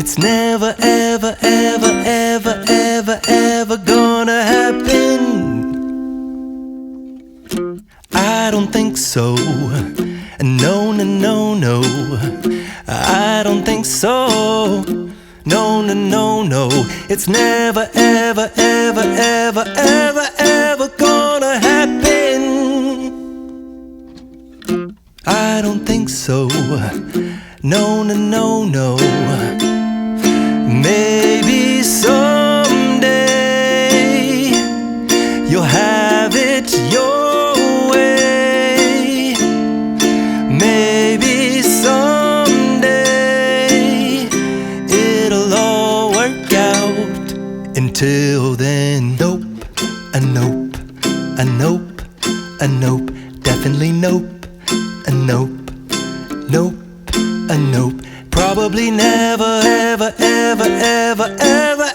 It's never, ever, ever, ever, ever, ever gonna happen. I don't think so. No, no, no, no. I don't think so. No, no, no, no. It's never, ever, ever, ever, ever, ever gonna happen. I don't think so. No, no, no, no. Maybe someday you'll have it your way. Maybe someday it'll all work out. Until then, nope, a nope, a nope, a nope, definitely nope, a nope, nope, a nope. Probably never, ever, ever, ever, ever,